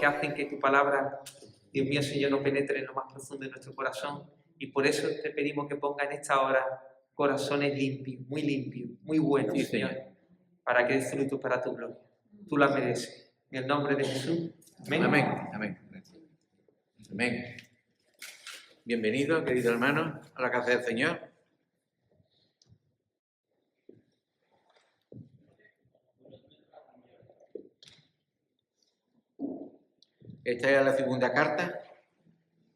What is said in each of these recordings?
que hacen que tu palabra, Dios mío, Señor, no penetre en lo más profundo de nuestro corazón. Y por eso te pedimos que ponga en esta hora corazones limpios, muy buenos, Sí, Señor, Señor, para que des fruto para tu gloria. Tú la mereces. En el nombre de Jesús. Amén. amén, amén, amén. Bienvenido, querido hermano, a la casa del Señor. Esta es la segunda carta,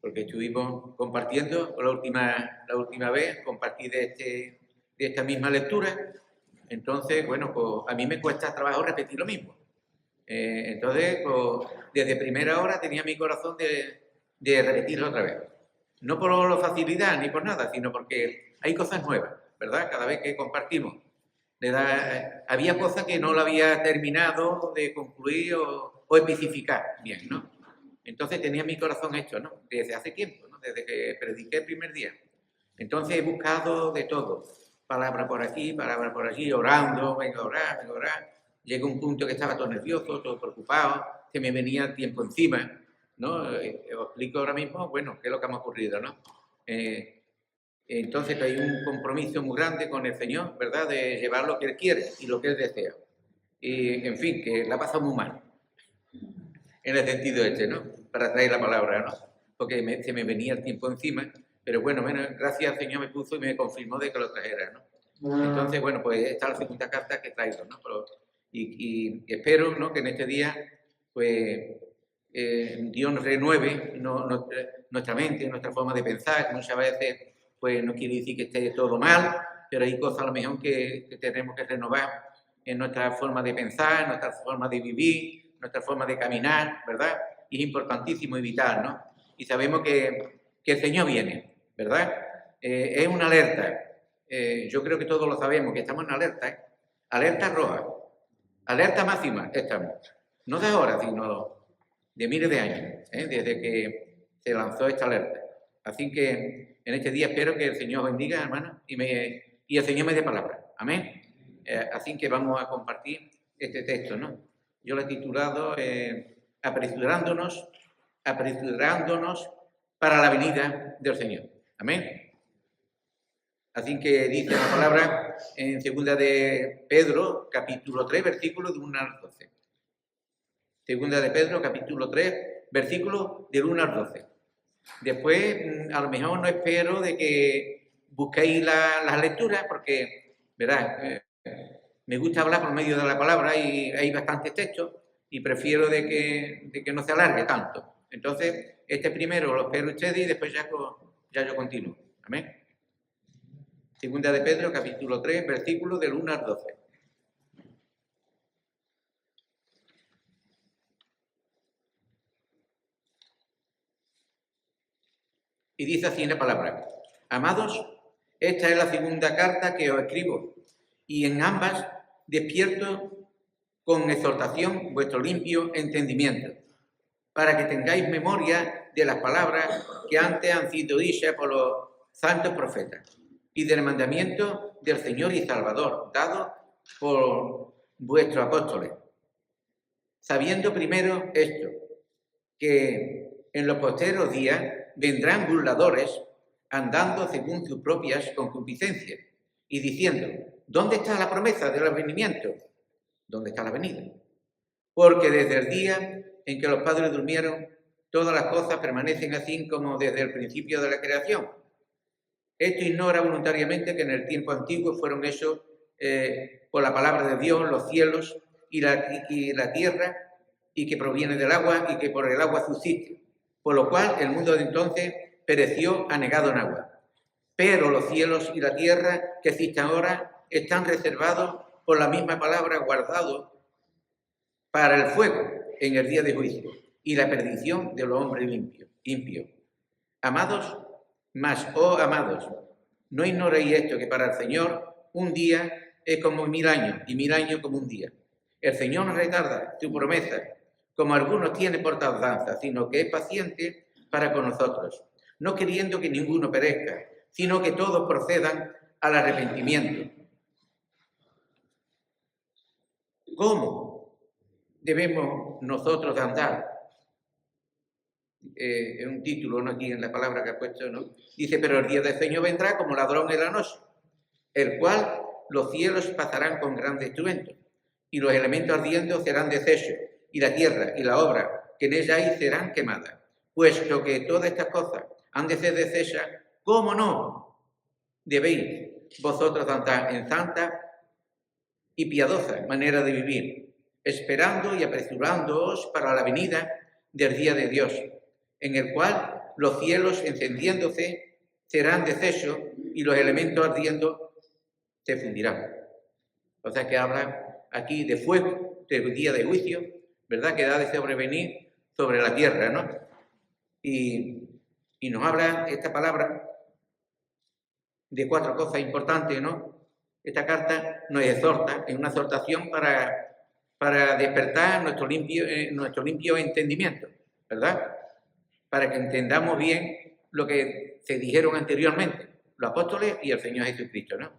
porque estuvimos compartiendo la última vez, compartí de esta misma lectura. Entonces, bueno, pues a mí me cuesta trabajo repetir lo mismo. Entonces, pues, desde primera hora tenía mi corazón de repetirlo otra vez. No por la facilidad ni por nada, sino porque hay cosas nuevas, ¿verdad? Cada vez que compartimos. Había cosas que no lo había terminado de concluir o especificar bien, ¿no? Entonces tenía mi corazón hecho, ¿no? Desde hace tiempo, ¿no? Desde que prediqué el primer día. Entonces he buscado de todo. Palabra por aquí, palabra por allí, orando, venga a orar, venga a orar. Llegó un punto que estaba todo nervioso, todo preocupado, que me venía el tiempo encima, ¿no? Os explico ahora mismo, bueno, qué es lo que me ha ocurrido, ¿no? Entonces hay un compromiso muy grande con el Señor, ¿verdad? De llevar lo que Él quiere y lo que Él desea. Y, en fin, que la pasa muy mal. En el sentido este, ¿no? Para traer la palabra, ¿no? Porque se me venía el tiempo encima, pero bueno, gracias al Señor me puso y me confirmó de que lo trajera, ¿no? Entonces, bueno, pues esta es la segunda carta que traigo, ¿no? Y espero, ¿no? Que en este día, pues, Dios nos renueve nuestra mente, nuestra forma de pensar, que muchas veces, pues, no quiere decir que esté todo mal, pero hay cosas a lo mejor que tenemos que renovar en nuestra forma de pensar, en nuestra forma de vivir, nuestra forma de caminar, ¿verdad? Y es importantísimo y vital, ¿no? Y sabemos que el Señor viene, ¿verdad? Es una alerta. Yo creo que todos lo sabemos, que estamos en alerta, ¿eh? Alerta roja, alerta máxima estamos. No de ahora, sino de miles de años, ¿eh? Desde que se lanzó esta alerta. Así que en este día espero que el Señor bendiga, hermano, y el Señor me dé palabra. Amén. Así que vamos a compartir este texto, ¿no? Yo lo he titulado apresurándonos para la venida del Señor. Amén. Así que dice la palabra en segunda de Pedro, capítulo 3, versículo del 1 al 12. Segunda de Pedro, capítulo 3, versículo del 1 al 12. Después, a lo mejor no espero de que busquéis las lecturas, porque, verás, me gusta hablar por medio de la palabra y hay bastantes textos y prefiero de que no se alargue tanto. Entonces, este primero lo espero ustedes y después ya yo continúo. Amén. Segunda de Pedro, capítulo 3, versículos del 1 al 12. Y dice así en la palabra: Amados, esta es la segunda carta que os escribo, y en ambas despierto con exhortación vuestro limpio entendimiento, para que tengáis memoria de las palabras que antes han sido dichas por los santos profetas, y del mandamiento del Señor y Salvador, dado por vuestros apóstoles. Sabiendo primero esto, que en los posteros días vendrán burladores andando según sus propias concupiscencias y diciendo: ¿dónde está la promesa del advenimiento? ¿Dónde está la venida? Porque desde el día en que los padres durmieron, todas las cosas permanecen así como desde el principio de la creación. Esto ignora voluntariamente que en el tiempo antiguo fueron hechos por la palabra de Dios los cielos y la tierra, y que proviene del agua y que por el agua subsiste, por lo cual el mundo de entonces pereció anegado en agua. Pero los cielos y la tierra que existen ahora están reservados por la misma palabra, guardados para el fuego en el día de juicio y la perdición de los hombres impios. Amados, amados, no ignoréis esto, que para el Señor un día es como 1000 años y 1000 años como un día. El Señor no retarda su promesa, como algunos tienen por tardanza, sino que es paciente para con nosotros, no queriendo que ninguno perezca, sino que todos procedan al arrepentimiento. ¿Cómo debemos nosotros andar? es un título, ¿no? Aquí en la palabra que ha puesto, ¿no? Dice, pero el día del Señor vendrá como ladrón en la noche, el cual los cielos pasarán con gran estruendo, y los elementos ardientes serán deshechos, y la tierra y la obra que en ella hay serán quemadas. Puesto que todas estas cosas han de ser deshechas, ¿cómo no debéis vosotros andar en santa y piadosa manera de vivir, esperando y apresurándoos para la venida del día de Dios, en el cual los cielos encendiéndose serán deshechos y los elementos ardiendo se fundirán? O sea que habla aquí de fuego, del día de juicio, ¿verdad? Que da de sobrevenir sobre la tierra, ¿no? Y nos habla esta palabra de 4 cosas importantes, ¿no? Esta carta nos exhorta, es una exhortación para despertar nuestro limpio entendimiento, ¿verdad? Para que entendamos bien lo que se dijeron anteriormente, los apóstoles y el Señor Jesucristo, ¿no?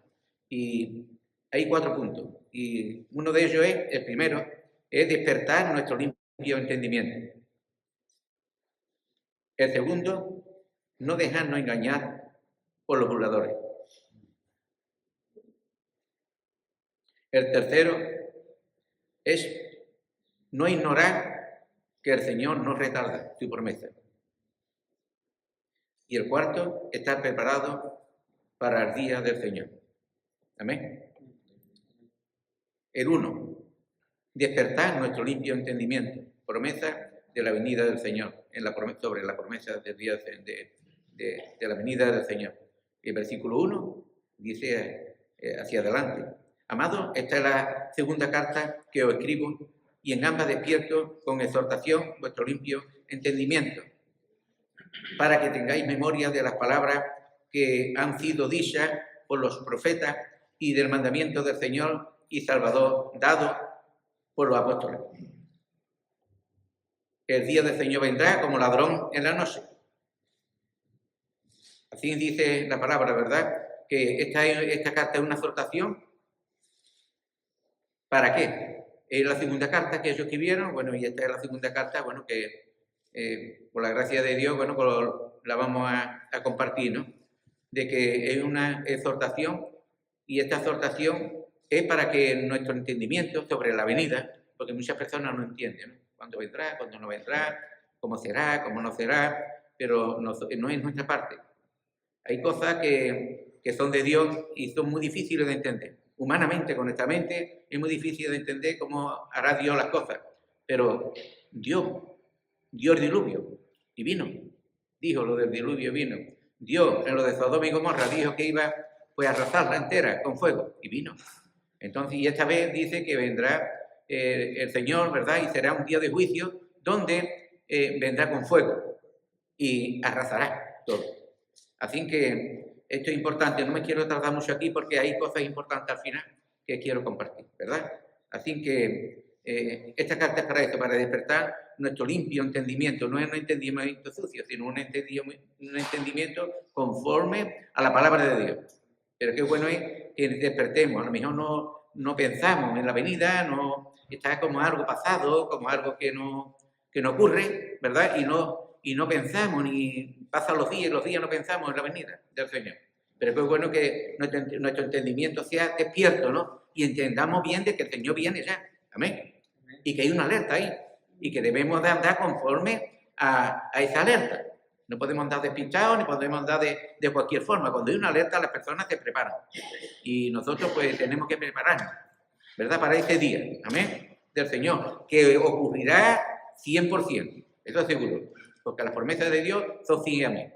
Y hay 4 puntos, y uno de ellos es, el primero, es despertar nuestro limpio entendimiento. El segundo, no dejarnos engañar por los burladores. El tercero es no ignorar que el Señor no retarda su promesa. Y el cuarto, estar preparado para el día del Señor. Amén. El 1, despertar nuestro limpio entendimiento, promesa de la venida del Señor, sobre la promesa del día de la venida del Señor. El versículo 1 dice hacia adelante: amados, esta es la segunda carta que os escribo, y en ambas despierto con exhortación vuestro limpio entendimiento, para que tengáis memoria de las palabras que han sido dichas por los profetas y del mandamiento del Señor y Salvador dado por los apóstoles. El día del Señor vendrá como ladrón en la noche. Así dice la palabra, ¿verdad? Que esta carta es una exhortación. ¿Para qué? Es la segunda carta que ellos escribieron, bueno, y esta es la segunda carta, bueno, que por la gracia de Dios, bueno, pues la vamos a compartir, ¿no? De que es una exhortación, y esta exhortación es para que nuestro entendimiento sobre la venida, porque muchas personas no entienden, ¿no? ¿Cuándo vendrá? ¿Cuándo no vendrá? ¿Cómo será? ¿Cómo no será? Pero no es nuestra parte. Hay cosas que son de Dios y son muy difíciles de entender. Humanamente, con nuestra mente, es muy difícil de entender cómo hará Dios las cosas. Pero Dios dio el diluvio y vino. Dijo lo del diluvio y vino. Dios, en lo de Sodoma y Gomorra, dijo que iba pues, a arrasarla entera con fuego y vino. Entonces, y esta vez dice que vendrá el Señor, ¿verdad? Y será un día de juicio donde vendrá con fuego y arrasará todo. Así que esto es importante. No me quiero tardar mucho aquí porque hay cosas importantes al final que quiero compartir, ¿verdad? Así que esta carta es para esto, para despertar nuestro limpio entendimiento. No es un entendimiento sucio, sino un entendimiento conforme a la palabra de Dios. Pero qué bueno es que despertemos. A lo mejor no pensamos en la venida, no está como algo pasado, como algo que no ocurre, ¿verdad? Y no pensamos, ni pasan los días no pensamos en la venida del Señor. Pero qué bueno que nuestro entendimiento sea despierto, ¿no? Y entendamos bien de que el Señor viene ya. Amén. Y que hay una alerta ahí. Y que debemos de andar conforme a esa alerta. No podemos andar despistados, ni podemos andar de cualquier forma. Cuando hay una alerta, las personas se preparan. Y nosotros pues tenemos que prepararnos, ¿verdad? Para ese día. Amén. Del Señor. Que ocurrirá 100%. Eso es seguro. Porque las promesas de Dios son sí y amén.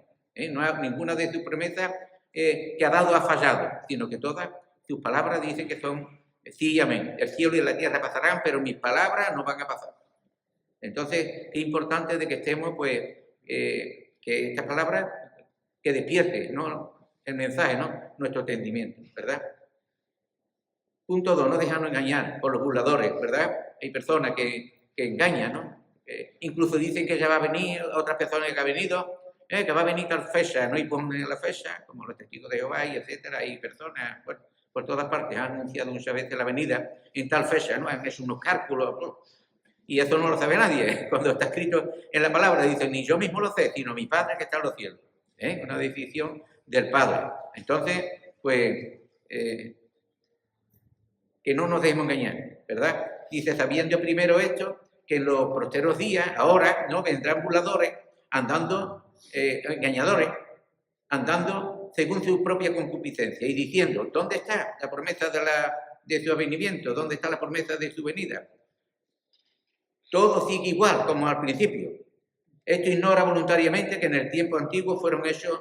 No hay ninguna de sus promesas que ha dado ha fallado, sino que todas sus palabras dicen que son sí y amén. El cielo y la tierra pasarán, pero mis palabras no van a pasar. Entonces, es importante de que estemos, pues, que estas palabras, que despierte, ¿no? El mensaje, ¿no? Nuestro entendimiento, ¿verdad? Punto 2, no dejarnos engañar por los burladores, ¿verdad? Hay personas que engañan, ¿no? Incluso dicen que ya va a venir, otras personas que ha venido, que va a venir tal fecha, ¿no? Y ponen la fecha, como los testigos de Jehová y etcétera, hay personas, bueno, por todas partes han anunciado muchas veces la venida en tal fecha, ¿no? Han hecho unos cálculos, ¿no? Y eso no lo sabe nadie. Cuando está escrito en la palabra, dice, ni yo mismo lo sé, sino mi Padre que está en los cielos. Una decisión del Padre. Entonces, pues, que no nos dejemos engañar, ¿verdad? Dice, sabiendo primero esto, que en los posteros días, ahora, ¿no?, vendrán burladores, andando, engañadores, andando según su propia concupiscencia y diciendo, ¿dónde está la promesa de su avenimiento? ¿Dónde está la promesa de su venida? Todo sigue igual como al principio. Esto ignora voluntariamente que en el tiempo antiguo fueron hechos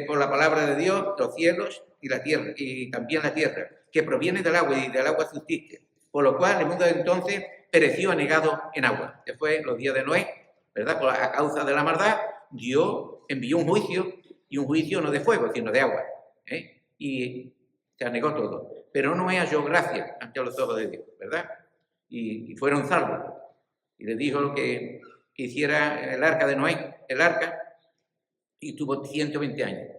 por la palabra de Dios los cielos y la tierra, y también la tierra, que proviene del agua y del agua subsiste. Por lo cual el mundo de entonces pereció anegado en agua. Después, los días de Noé, ¿verdad? A causa de la maldad, Dios envió un juicio, y un juicio no de fuego, sino de agua. Y se anegó todo. Pero Noé halló gracia ante los ojos de Dios, ¿verdad? Y fueron salvos. Y le dijo que hiciera el arca de Noé, el arca, y tuvo 120 años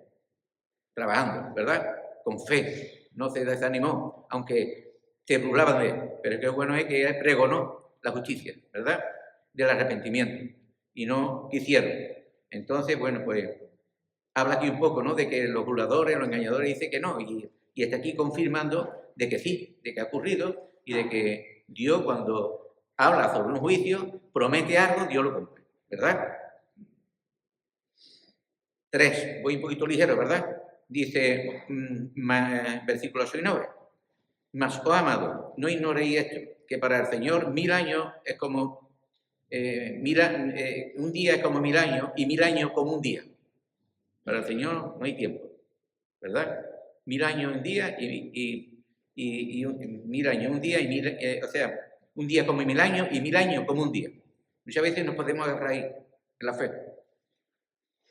trabajando, ¿verdad? Con fe, no se desanimó, aunque se burlaban de él. Pero qué bueno es que él pregonó la justicia, ¿verdad? Del arrepentimiento, y no quisieron. Entonces, bueno, pues habla aquí un poco, ¿no?, de que los burladores, los engañadores dicen que no, y está aquí confirmando de que sí, de que ha ocurrido, y de que Dios, cuando habla sobre un juicio, promete algo, Dios lo cumple, ¿verdad? 3, voy un poquito ligero, ¿verdad? Dice, versículo 6 y 9. Mas, oh amado, no ignoréis esto, que para el Señor 1000 años es como, un día es como 1000 años, y 1000 años como un día. Para el Señor no hay tiempo, ¿verdad? 1000 años un día y 1000 años un día, y o sea, un día como 1000 años y 1000 años como un día. Muchas veces nos podemos agarrar ahí, en la fe,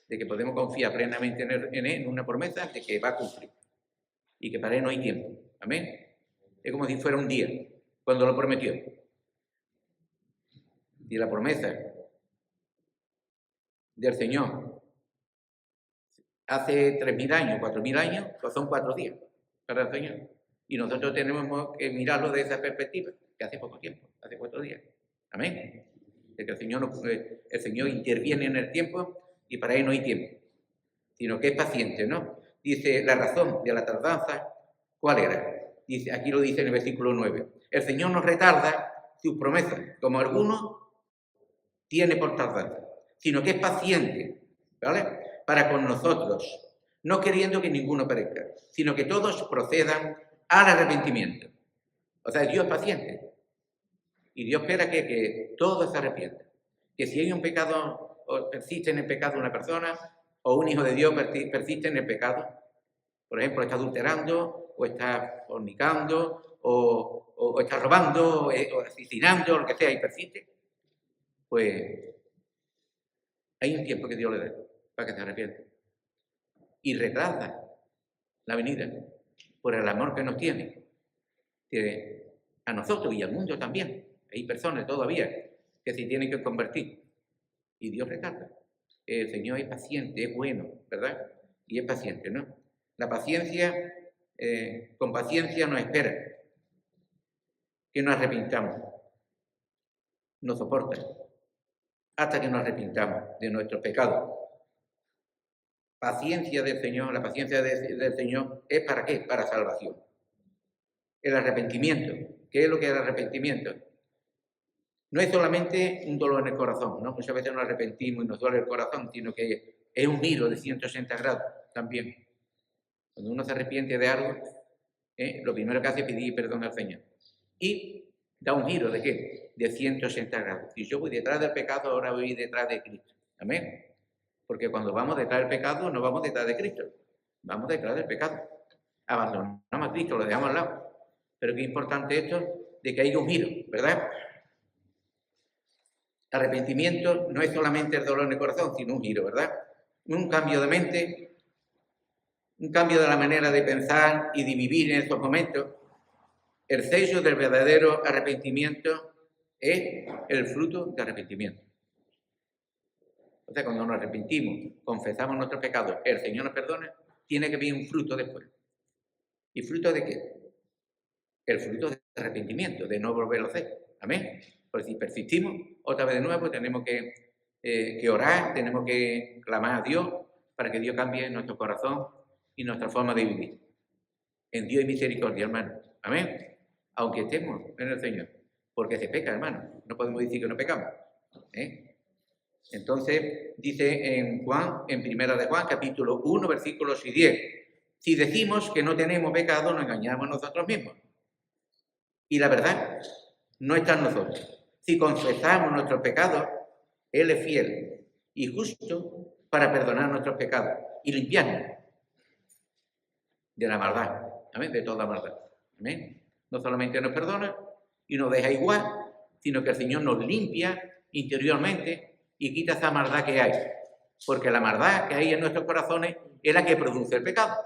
de que podemos confiar plenamente en él, en una promesa de que va a cumplir y que para él no hay tiempo. Amén. Es como si fuera un día, cuando lo prometió. Y la promesa del Señor hace 3000 años, 4000 años, pues son 4 días para el Señor. Y nosotros tenemos que mirarlo de esa perspectiva, que hace poco tiempo, hace 4 días. Amén. De que el Señor interviene en el tiempo y para él no hay tiempo, sino que es paciente, ¿no? Dice, la razón de la tardanza, ¿cuál era? Dice, aquí lo dice en el versículo 9. El Señor nos retarda sus promesas, como algunos tiene por tardanza, sino que es paciente, ¿vale?, para con nosotros, no queriendo que ninguno perezca, sino que todos procedan al arrepentimiento. O sea, Dios es paciente. Y Dios espera que todos se arrepientan. Que si hay un pecado, o persiste en el pecado una persona, o un hijo de Dios persiste en el pecado, por ejemplo, está adulterando, o está fornicando, o está robando, o asesinando, lo que sea, y persiste, pues hay un tiempo que Dios le da para que se arrepienta. Y retrasa la venida por el amor que nos tiene, que a nosotros y al mundo también. Hay personas todavía que se tienen que convertir y Dios retarda. El Señor es paciente, es bueno, ¿verdad? Y es paciente, ¿no? La paciencia, con paciencia nos espera que nos arrepintamos, nos soporta hasta que nos arrepintamos de nuestros pecados. Paciencia del Señor, la paciencia del Señor es ¿para qué? Para salvación. El arrepentimiento. ¿Qué es lo que es el arrepentimiento? No es solamente un dolor en el corazón, ¿no? Muchas veces nos arrepentimos y nos duele el corazón, sino que es un giro de 180 grados también. Cuando uno se arrepiente de algo, lo primero que hace es pedir perdón al Señor. Y da un giro ¿de qué? De 180 grados. Si yo voy detrás del pecado, ahora voy detrás de Cristo. Amén. Porque cuando vamos detrás del pecado, no vamos detrás de Cristo. Vamos detrás del pecado. Abandonamos a Cristo, lo dejamos al lado. Pero qué importante esto de que haya un giro, ¿verdad? Arrepentimiento no es solamente el dolor en el corazón, sino un giro, ¿verdad? Un cambio de mente, un cambio de la manera de pensar y de vivir en estos momentos. El sello del verdadero arrepentimiento es el fruto de arrepentimiento. O sea, cuando nos arrepentimos, confesamos nuestros pecados, el Señor nos perdona, tiene que venir un fruto después. ¿Y fruto de qué? El fruto de arrepentimiento, de no volverlo a hacer. Amén. Pues si persistimos, otra vez de nuevo, tenemos que orar, tenemos que clamar a Dios para que Dios cambie nuestro corazón y nuestra forma de vivir. En Dios hay misericordia, hermano. Amén. Aunque estemos en el Señor. Porque se peca, hermano. No podemos decir que no pecamos. Entonces, dice en Juan, en Primera de Juan, capítulo 1, versículos 6 y 10. Si decimos que no tenemos pecado, nos engañamos nosotros mismos. Y la verdad no está en nosotros. Si confesamos nuestros pecados, Él es fiel y justo para perdonar nuestros pecados y limpiarnos de la maldad. Amén, de toda maldad. Amén. No solamente nos perdona y nos deja igual, sino que el Señor nos limpia interiormente y quita esa maldad que hay. Porque la maldad que hay en nuestros corazones es la que produce el pecado.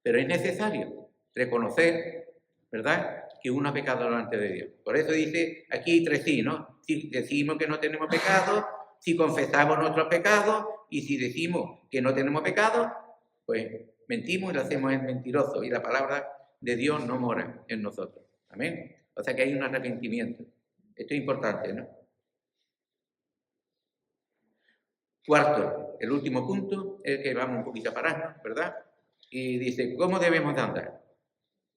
Pero es necesario reconocer, ¿verdad?, que uno ha pecado delante de Dios. Por eso dice aquí hay 3 sí, ¿no? Si decimos que no tenemos pecado, si confesamos nuestros pecados y si decimos que no tenemos pecado, pues mentimos y lo hacemos el mentiroso y la palabra de Dios no mora en nosotros. Amén. O sea que hay un arrepentimiento. Esto es importante, ¿no? Cuarto, el último punto, es que vamos un poquito a pararnos, ¿verdad? Y dice, ¿cómo debemos de andar?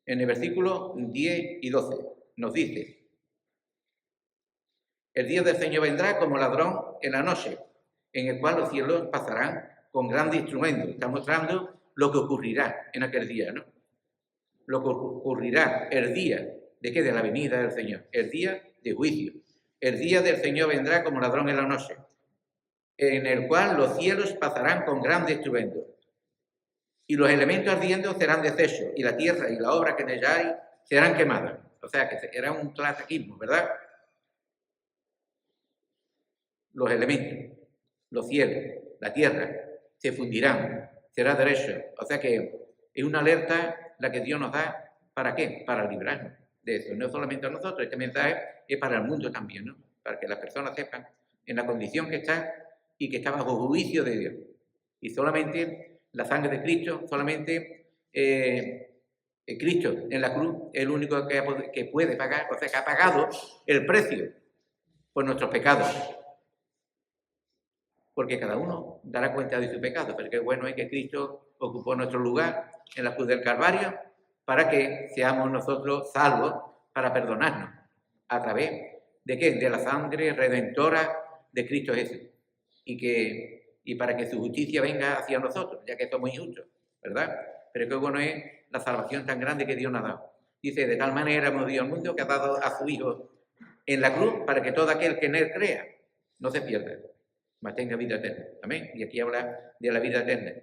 En el versículo 10 y 12 nos dice, el día del Señor vendrá como ladrón en la noche, en el cual los cielos pasarán con grandes instrumentos. Está mostrando lo que ocurrirá en aquel día, ¿no? Lo que ocurrirá el día de qué, de la venida del Señor, el día de juicio. El día del Señor vendrá como ladrón en la noche, en el cual los cielos pasarán con grandes estruendos. Y los elementos ardiendo serán deshechos, y la tierra y la obra que en ella hay serán quemadas. O sea, que era un clasicismo, ¿verdad? Los elementos, los cielos, la tierra, se fundirán, será derecho. O sea que es una alerta la que Dios nos da, ¿para qué? Para librarnos de eso. No solamente a nosotros, este mensaje es para el mundo también, ¿no? Para que las personas sepan en la condición que está y que está bajo juicio de Dios. Y solamente la sangre de Cristo, solamente Cristo en la cruz es el único que puede pagar, o sea, que ha pagado el precio por nuestros pecados. Porque cada uno dará cuenta de su pecado, pero qué bueno es que Cristo ocupó nuestro lugar en la cruz del Calvario para que seamos nosotros salvos, para perdonarnos. ¿A través de qué? De la sangre redentora de Cristo Jesús. Y para que su justicia venga hacia nosotros, ya que somos injustos, ¿verdad? Pero qué bueno es la salvación tan grande que Dios nos ha dado. Dice, de tal manera hemos Dios al mundo que ha dado a su Hijo en la cruz para que todo aquel que en él crea no se pierda, mas tenga vida eterna. Amén. Y aquí habla de la vida eterna.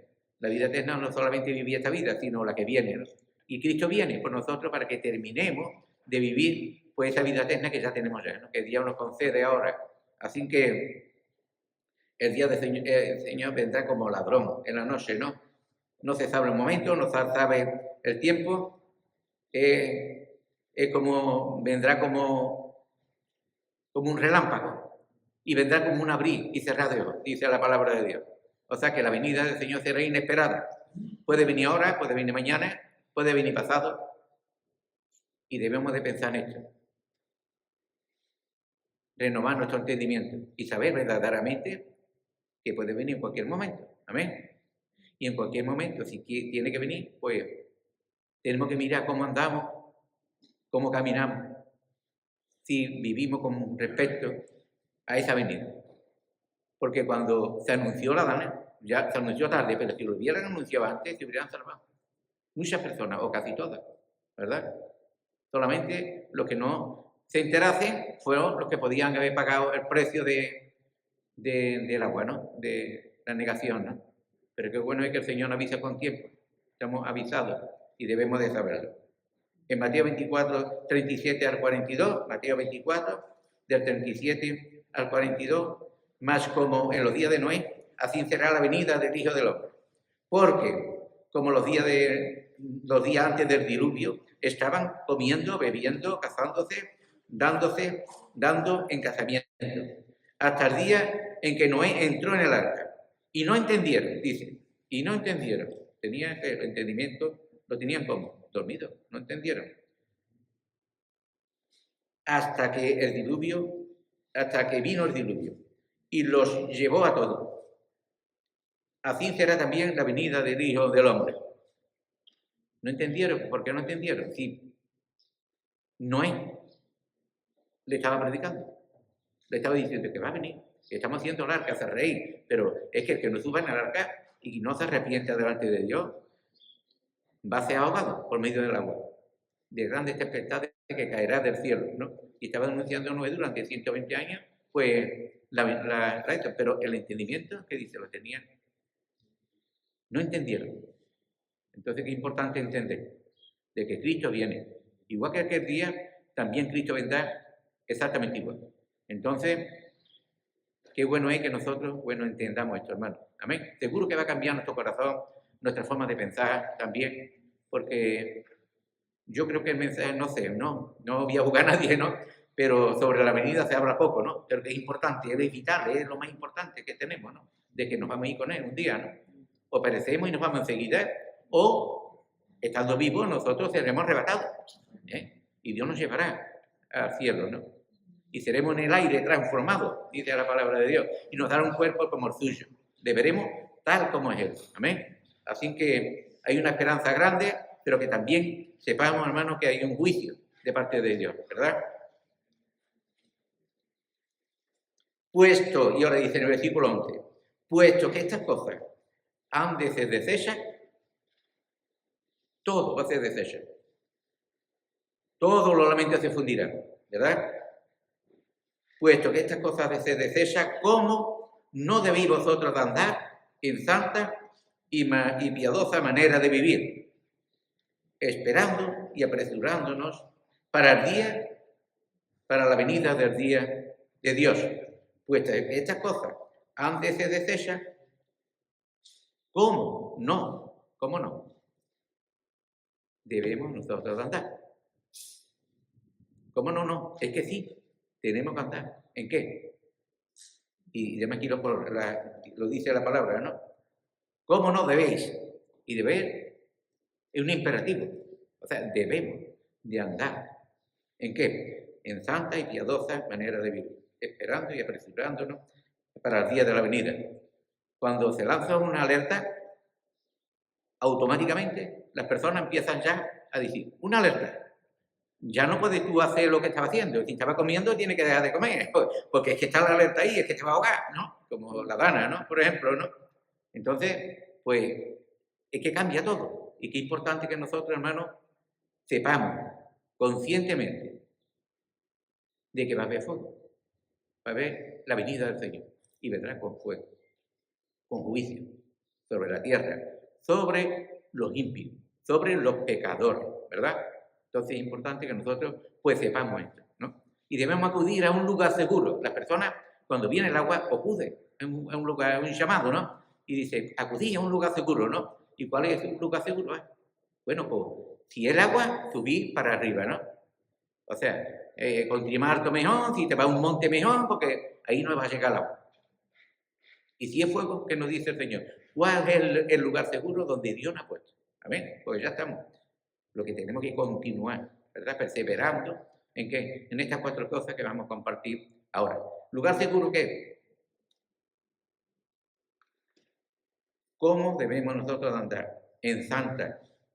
La vida eterna no solamente vivir esta vida, sino la que viene, ¿no? Y Cristo viene por nosotros para que terminemos de vivir pues esa vida eterna que ya tenemos ya, ¿no? Que Dios nos concede ahora. Así que el día del Señor vendrá como ladrón en la noche, ¿no? No se sabe el momento, no se sabe el tiempo. Vendrá como un relámpago y vendrá como un abrir y cerrar de ojos, dice la palabra de Dios. O sea que la venida del Señor será inesperada. Puede venir ahora, puede venir mañana, puede venir pasado. Y debemos de pensar en esto. Renovar nuestro entendimiento y saber verdaderamente que puede venir en cualquier momento. Amén. Y en cualquier momento, si tiene que venir, pues tenemos que mirar cómo andamos, cómo caminamos, si vivimos con respecto a esa venida. Porque cuando se anunció la dana, ya se anunció tarde, pero si lo hubieran anunciado antes, se hubieran salvado. Muchas personas, o casi todas, ¿verdad? Solamente los que no se enterasen fueron los que podían haber pagado el precio del agua, ¿no? De la negación, ¿no? Pero qué bueno es que el Señor nos avisa con tiempo. Estamos avisados y debemos de saberlo. En Mateo 24, 37 al 42, Mateo 24, del 37 al 42, más como en los días de Noé, así será la venida del Hijo del Hombre. Porque, como los días antes del diluvio, estaban comiendo, bebiendo, casándose, dando en casamiento, hasta el día en que Noé entró en el arca. Y no entendieron, dice, y no entendieron. Tenían el entendimiento, lo tenían como dormido, no entendieron. hasta que vino el diluvio y los llevó a todos. Así será también la venida del Hijo del Hombre. ¿No entendieron? ¿Por qué no entendieron? Sí, Noé le estaba predicando, le estaba diciendo que va a venir, que estamos haciendo el arca, hace reír, pero es que el que no suba en el arca y no se arrepiente delante de Dios, va a ser ahogado por medio del agua, de grandes tempestades que caerá del cielo, ¿no? Y estaba anunciando Noé durante 120 años, pues, pero el entendimiento, ¿qué dice? Lo tenían. No entendieron. Entonces, qué importante entender de que Cristo viene. Igual que aquel día, también Cristo vendrá exactamente igual. Entonces, qué bueno es que nosotros, entendamos esto, hermano. Amén. Seguro que va a cambiar nuestro corazón, nuestra forma de pensar también, porque yo creo que el mensaje, no sé, no voy a jugar a nadie, ¿no? Pero sobre la venida se habla poco, ¿no? Pero que es importante, es vital, es lo más importante que tenemos, ¿no? De que nos vamos a ir con él un día, ¿no? O perecemos y nos vamos enseguida, o, estando vivos, nosotros seremos arrebatados, ¿eh? Y Dios nos llevará al cielo, ¿no? Y seremos en el aire transformados, dice la palabra de Dios, y nos dará un cuerpo como el suyo. Le veremos tal como es Él. Amén. Así que hay una esperanza grande, pero que también sepamos, hermanos, que hay un juicio de parte de Dios, ¿verdad? Puesto, y ahora dice en el versículo 11, puesto que estas cosas han de ser deshechas, todo va a ser deshechas. Todo los lamentos se fundirán, ¿verdad? Puesto que estas cosas de ser deshechas, ¿cómo no debéis vosotros andar en santa y piadosa manera de vivir, esperando y apresurándonos para la venida del día de Dios? Puesto que estas cosas han de ser deshechas, ¿cómo no? ¿Cómo no? Debemos nosotros andar. ¿Cómo no? No, es que sí, tenemos que andar. ¿En qué? Y ya me quiero lo dice la palabra, ¿no? ¿Cómo no debéis? Y deber es un imperativo. O sea, debemos de andar. ¿En qué? En santa y piadosa manera de vivir, esperando y apresurándonos para el día de la venida. Cuando se lanza una alerta, automáticamente las personas empiezan ya a decir, una alerta. Ya no puedes tú hacer lo que estaba haciendo. Si estaba comiendo, tiene que dejar de comer, porque es que está la alerta ahí, es que te va a ahogar, ¿no? Como la Dana, ¿no? Por ejemplo, ¿no? Entonces, pues, es que cambia todo. Y qué importante que nosotros, hermanos, sepamos conscientemente de que va a haber fuego, va a haber la venida del Señor y vendrá con fuego, con juicio sobre la tierra, sobre los impios, sobre los pecadores, ¿verdad? Entonces es importante que nosotros pues sepamos esto, ¿no? Y debemos acudir a un lugar seguro. Las personas, cuando viene el agua, acude a un lugar, un llamado, ¿no? Y dice, acudí a un lugar seguro, ¿no? ¿Y cuál es un lugar seguro? Bueno, pues, si es el agua, subir para arriba, ¿no? O sea, con trimarto mejor, si te va a un monte mejor, porque ahí no va a llegar el agua. Y si es fuego, ¿qué nos dice el Señor? ¿Cuál es el lugar seguro donde Dios nos ha puesto? Amén. Pues ya estamos. Lo que tenemos que continuar, ¿verdad? Perseverando en qué, en estas 4 cosas que vamos a compartir ahora. ¿Lugar seguro qué? ¿Cómo debemos nosotros andar?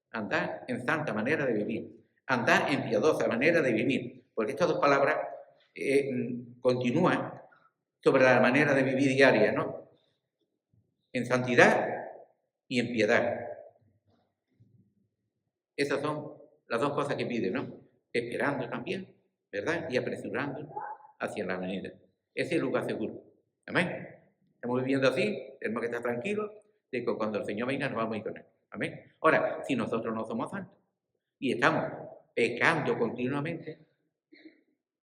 Andar en santa manera de vivir, andar en piadosa manera de vivir, porque estas 2 palabras continúan sobre la manera de vivir diaria, ¿no? En santidad y en piedad. Esas son las 2 cosas que pide, ¿no? Esperando también, ¿verdad? Y apresurando hacia la venida. Ese es el lugar seguro. Amén. Estamos viviendo así, tenemos que estar tranquilos de que cuando el Señor venga nos vamos a ir con Él. Amén. Ahora, si nosotros no somos santos y estamos pecando continuamente,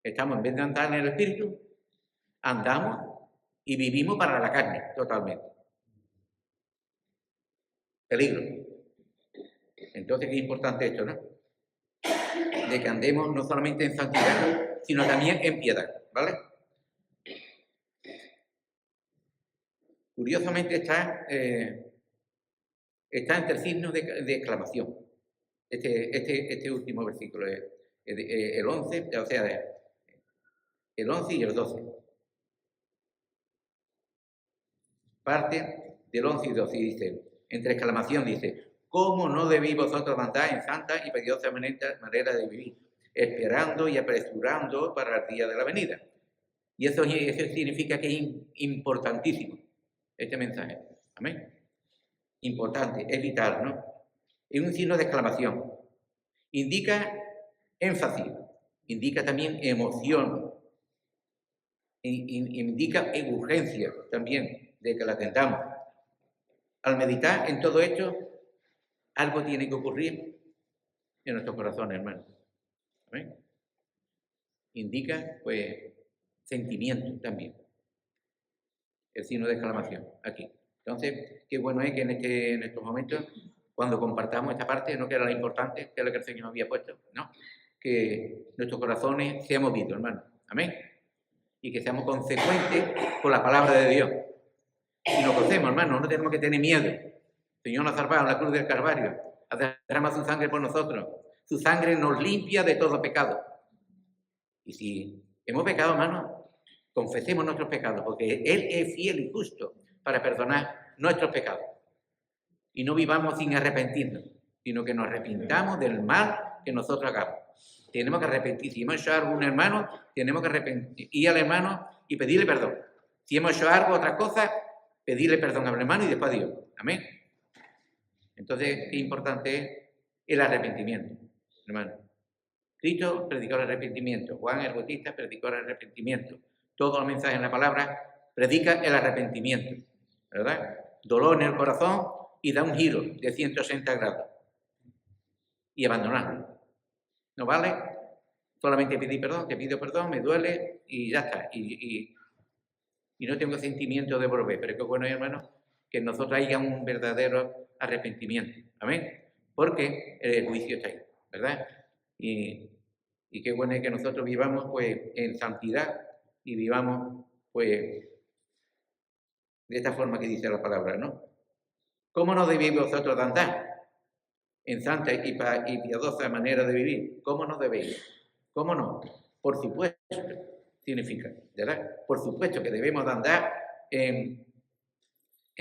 estamos en vez de andar en el Espíritu, andamos y vivimos para la carne totalmente. Peligro. Entonces, qué importante esto, ¿no? De que andemos no solamente en santidad, sino también en piedad, ¿vale? Curiosamente está entre signos de exclamación. Este último versículo, el 11, o sea, el 11 y el 12. Parte del 11 y 12 y dice, entre exclamación dice, ¿cómo no debéis vosotros andar en santa y preciosa manera de vivir, esperando y apresurando para el día de la venida? Y eso significa que es importantísimo este mensaje. Amén. Importante, es vital, ¿no? Es un signo de exclamación. Indica énfasis, indica también emoción, indica urgencia también de que la atendamos. Al meditar en todo esto, algo tiene que ocurrir en nuestros corazones, hermanos. ¿Amén? Indica, pues, sentimiento también. El signo de exclamación, aquí. Entonces, qué bueno es que en estos momentos, cuando compartamos esta parte, no que era lo importante, que es lo que el Señor había puesto, no, que nuestros corazones sean movidos, hermano. Amén. Y que seamos consecuentes con la palabra de Dios. Y lo conocemos, hermano, no tenemos que tener miedo. El Señor nos ha salvado en la cruz del Calvario, ha derramado su sangre por nosotros. Su sangre nos limpia de todo pecado. Y si hemos pecado, hermano, confesemos nuestros pecados, porque Él es fiel y justo para perdonar nuestros pecados. Y no vivamos sin arrepentirnos, sino que nos arrepintamos del mal que nosotros hagamos. Tenemos que arrepentir. Si hemos hecho algo a un hermano, tenemos que arrepentir, ir al hermano y pedirle perdón. Si hemos hecho algo, otra cosa, pedirle perdón al hermano y después a Dios. Amén. Entonces, qué importante es el arrepentimiento, hermano. Cristo predicó el arrepentimiento. Juan el Bautista predicó el arrepentimiento. Todos los mensajes en la palabra predica el arrepentimiento, ¿verdad? Dolor en el corazón y da un giro de 180 grados. Y abandonarlo. ¿No vale? Solamente pedir perdón, te pido perdón, me duele y ya está. Y no tengo sentimiento de volver. Pero qué bueno, hermano, que en nosotros haya un verdadero arrepentimiento. Amén. Porque el juicio está ahí, ¿verdad? Y qué bueno es que nosotros vivamos pues en santidad y vivamos pues de esta forma que dice la palabra, ¿no? ¿Cómo no debéis vosotros de andar en santa y piadosa manera de vivir? ¿Cómo no debéis? ¿Cómo no? Por supuesto, significa, ¿verdad? Por supuesto que debemos de andar en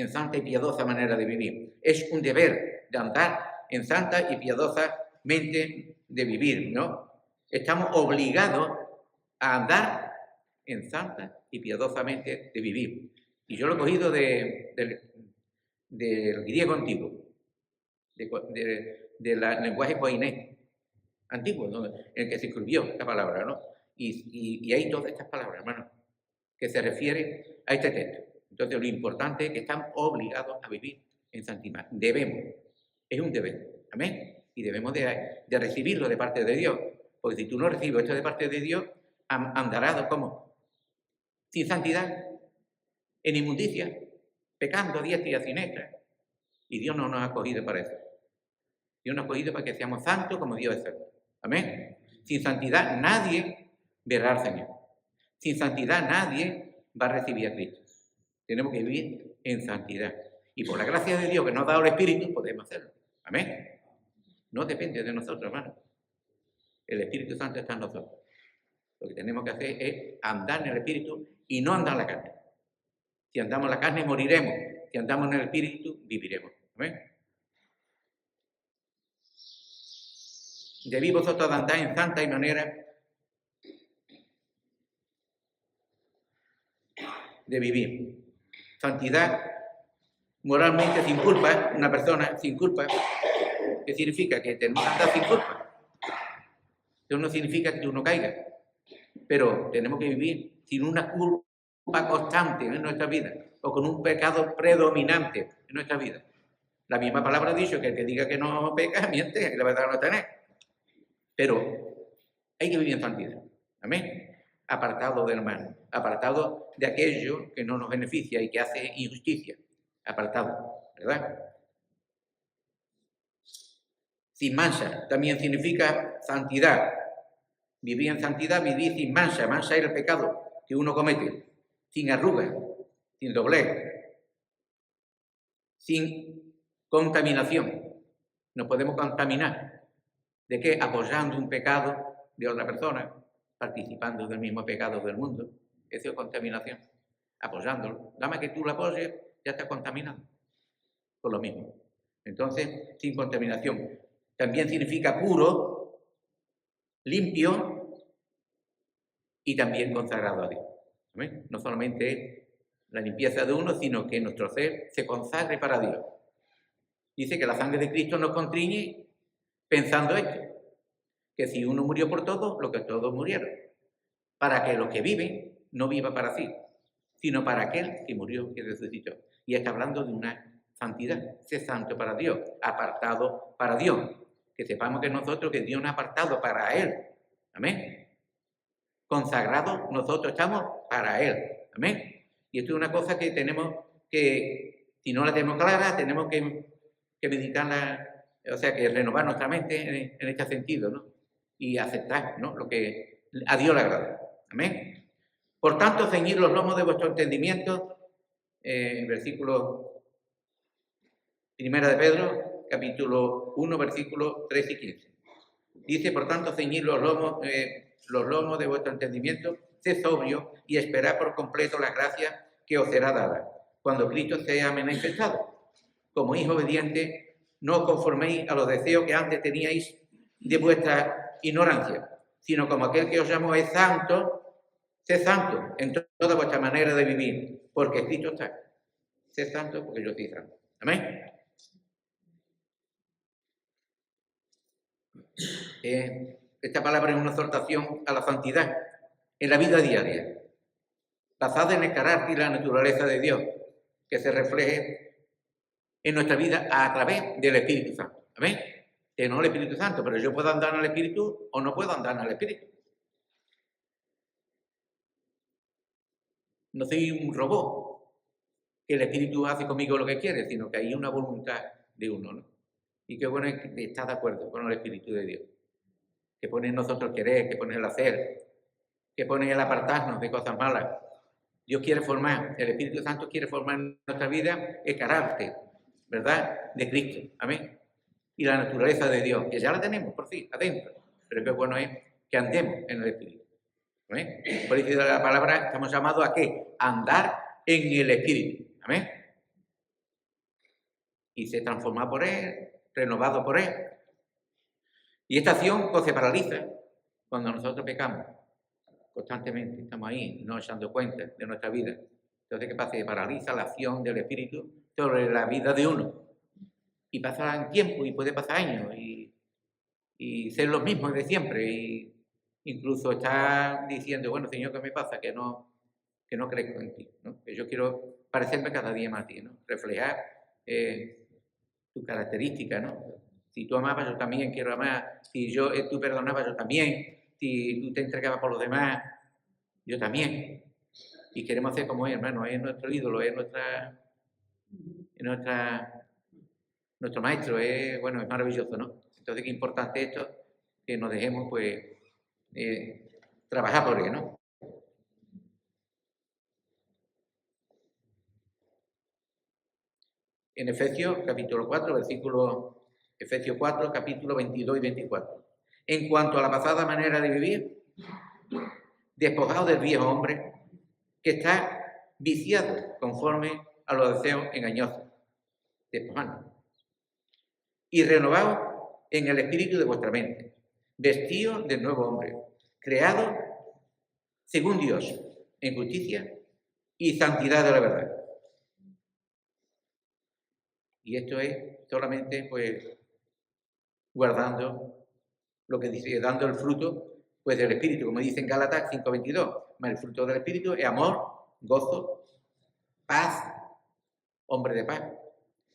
santa y piadosa manera de vivir. Es un deber de andar en santa y piadosamente de vivir, ¿no? Estamos obligados a andar en santa y piadosamente de vivir. Y yo lo he cogido del griego antiguo, del lenguaje koiné antiguo, ¿no? En el que se escribió esta palabra, ¿no? Y hay todas estas palabras, hermano, que se refieren a este texto. Entonces, lo importante es que estamos obligados a vivir en santidad. Debemos. Es un deber. Amén. Y debemos de recibirlo de parte de Dios. Porque si tú no recibes esto de parte de Dios, andarás, ¿cómo? Sin santidad, en inmundicia, pecando a diestra y a siniestra. Y Dios no nos ha cogido para eso. Dios nos ha cogido para que seamos santos como Dios es santo. Amén. Sin santidad nadie verá al Señor. Sin santidad nadie va a recibir a Cristo. Tenemos que vivir en santidad. Y por la gracia de Dios que nos ha dado el Espíritu, podemos hacerlo. Amén. No depende de nosotros, hermano. El Espíritu Santo está en nosotros. Lo que tenemos que hacer es andar en el Espíritu y no andar en la carne. Si andamos en la carne, moriremos. Si andamos en el Espíritu, viviremos. Amén. Debéis vosotros andar en santa y manera de vivir. Santidad, moralmente sin culpa, una persona sin culpa, ¿qué significa? Que tenemos que andar sin culpa. Eso no significa que tú no caigas, pero tenemos que vivir sin una culpa constante en nuestra vida o con un pecado predominante en nuestra vida. La misma palabra ha dicho que el que diga que no peca, miente, que la verdad no tiene. Pero hay que vivir en santidad. Amén. Apartado del mal, apartado de aquello que no nos beneficia y que hace injusticia. Apartado, ¿verdad? Sin mancha también significa santidad. Vivir en santidad, vivir sin mancha. Mancha es el pecado que uno comete. Sin arrugas, sin doblez, sin contaminación. No podemos contaminar. ¿De qué? Apoyando un pecado de otra persona participando del mismo pecado del mundo. Eso es contaminación. Apoyándolo. Nada más que tú lo apoyes, ya está contaminado. Por lo mismo. Entonces, sin contaminación. También significa puro, limpio y también consagrado a Dios. ¿Amén? No solamente la limpieza de uno, sino que nuestro ser se consagre para Dios. Dice que la sangre de Cristo nos constriñe pensando esto, que si uno murió por todos, lo que todos murieron, para que los que viven no viva para sí, sino para aquel que murió y resucitó. Y está hablando de una santidad, ser santo para Dios, apartado para Dios. Que sepamos que nosotros, que Dios nos ha apartado para Él. Amén. Consagrados nosotros estamos para Él. Amén. Y esto es una cosa que tenemos que, si no la tenemos clara, tenemos que meditarla, o sea, que renovar nuestra mente en este sentido, ¿no? Y aceptar, ¿no?, lo que a Dios le agrada. Amén. Por tanto, ceñid los lomos de vuestro entendimiento, versículo 1 de Pedro, capítulo 1, versículos 3 y 15. Dice, por tanto, ceñid los lomos de vuestro entendimiento, sed sobrio y esperad por completo la gracia que os será dada, cuando Cristo sea manifestado. Como hijos obedientes, no os conforméis a los deseos que antes teníais de vuestra ignorancia, sino como aquel que os llamó es santo, sed santo en toda vuestra manera de vivir, porque Cristo está. Sed santo porque yo soy santo. Amén. Esta palabra es una exhortación a la santidad en la vida diaria, basada en el carácter y la naturaleza de Dios, que se refleje en nuestra vida a través del Espíritu Santo. ¿Amén? Que no el Espíritu Santo, pero yo puedo andar en el Espíritu o no puedo andar en el Espíritu. No soy un robot que el Espíritu hace conmigo lo que quiere, sino que hay una voluntad de uno, ¿no? Y qué bueno es que está de acuerdo con el Espíritu de Dios, que pone en nosotros el querer, que pone el hacer, que pone el apartarnos de cosas malas. Dios quiere formar, el Espíritu Santo quiere formar en nuestra vida el carácter, ¿verdad?, de Cristo. Amén. Y la naturaleza de Dios, que ya la tenemos por sí, adentro. Pero qué bueno es que andemos en el Espíritu. ¿Amén? Por eso la palabra estamos llamados a ¿qué? A andar en el Espíritu. Amén. Y se transforma por Él, renovado por Él. Y esta acción pues, se paraliza cuando nosotros pecamos. Constantemente estamos ahí, no echando cuenta de nuestra vida. Entonces, ¿qué pasa? Se paraliza la acción del Espíritu sobre la vida de uno. Y pasan tiempo, y puede pasar años, y ser los mismos de siempre. Y incluso estar diciendo, bueno, Señor, ¿qué me pasa? Que no crezco en ti, ¿no? Que yo quiero parecerme cada día más a ti, ¿no? Reflejar tu característica, ¿no? Si tú amabas, yo también quiero amar. Si tú perdonabas, yo también. Si tú te entregabas por los demás, yo también. Y queremos ser como Él, hermano. Es nuestro ídolo, es nuestro maestro. Es maravilloso, ¿no? Entonces, qué importante esto, que nos dejemos, pues, trabajar por Él, ¿no? En Efesios, capítulo 4, Efesios 4, capítulo 22 y 24. En cuanto a la pasada manera de vivir, despojados del viejo hombre, que está viciado conforme a los deseos engañosos, despojando, y renovado en el espíritu de vuestra mente, vestido del nuevo hombre, creado según Dios, en justicia y santidad de la verdad. Y esto es solamente, pues, guardando lo que dice, dando el fruto, pues, del Espíritu, como dice en Gálatas 5:22. El fruto del Espíritu es amor, gozo, paz, hombre de paz,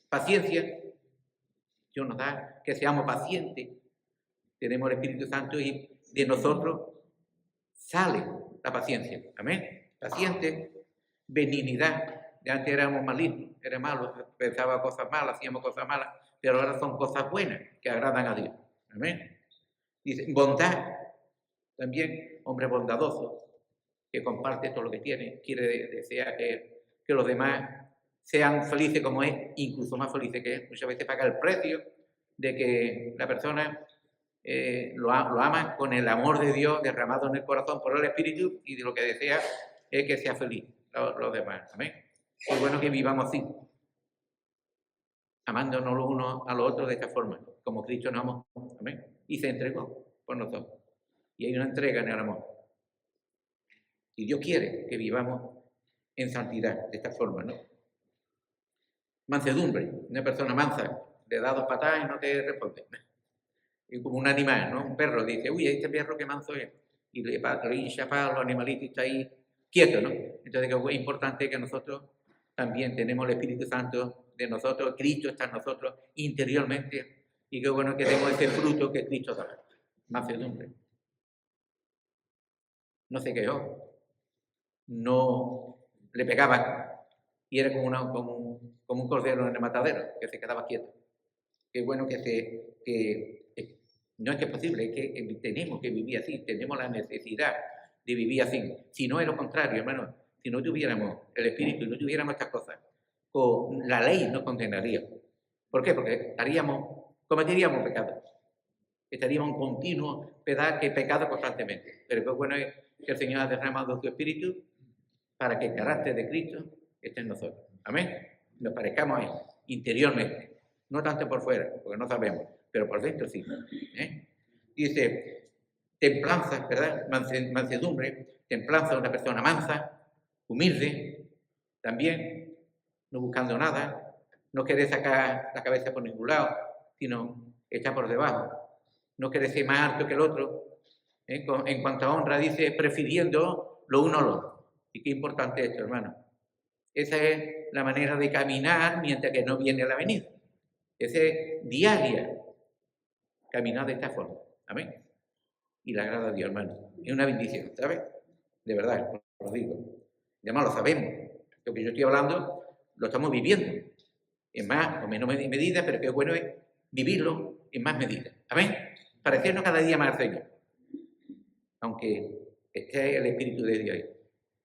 paciencia. Dios nos da que seamos pacientes. Tenemos el Espíritu Santo y de nosotros sale la paciencia. Amén. Paciente, benignidad. De antes éramos malignos, era malos, pensábamos cosas malas, hacíamos cosas malas, pero ahora son cosas buenas que agradan a Dios. Amén. Dice, bondad, también hombre bondadoso, que comparte todo lo que tiene, desea que los demás sean felices como es, incluso más felices que él. Muchas veces paga el precio de que la persona lo aman con el amor de Dios derramado en el corazón por el Espíritu, y de lo que desea es que sea feliz los demás. Amén. Es bueno que vivamos así, amándonos los unos a los otros de esta forma, como Cristo nos amó. Amén. Y se entregó por nosotros. Y hay una entrega en el amor. Y Dios quiere que vivamos en santidad, de esta forma, ¿no? Mansedumbre. Una persona mansa, le da 2 patadas y no te responde. Y como un animal, ¿no? Un perro dice, uy, este perro que manso es. Y le hincha para los animalitos y está ahí quieto, ¿no? Entonces es importante que nosotros también tenemos el Espíritu Santo de nosotros, Cristo está en nosotros interiormente, y qué bueno que tenemos ese fruto que Cristo da, mansedumbre. No se quejó, no le pegaba, y era como un cordero en el matadero, que se quedaba quieto. Qué bueno que no es que es posible, es que tenemos que vivir así, tenemos la necesidad de vivir así. Si no es lo contrario, hermano, si no tuviéramos el Espíritu y no tuviéramos estas cosas, con la ley nos condenaría. ¿Por qué? Porque cometeríamos pecado. Estaríamos en continuo pecado constantemente. Pero qué bueno es que el Señor ha derramado su Espíritu para que el carácter de Cristo esté en nosotros. Amén. Nos parezcamos a Él interiormente, no tanto por fuera, porque no sabemos, pero por dentro sí. Dice, templanza, ¿verdad? Mansedumbre, templanza, una persona mansa, humilde, también, no buscando nada, no quiere sacar la cabeza por ningún lado, sino echar por debajo, no quiere ser más alto que el otro. En cuanto a honra, dice, prefiriendo lo uno al otro. Y qué importante esto, hermano. Esa es la manera de caminar mientras que no viene la venida. Esa es diaria, caminar de esta forma. Amén. Y le agrada a Dios, hermano. Es una bendición, ¿sabes? De verdad, os digo. Además lo sabemos. Lo que yo estoy hablando lo estamos viviendo. En más o menos medida, pero qué bueno es vivirlo en más medida. Amén. Parecernos cada día más al Señor. Aunque esté el Espíritu de Dios ahí.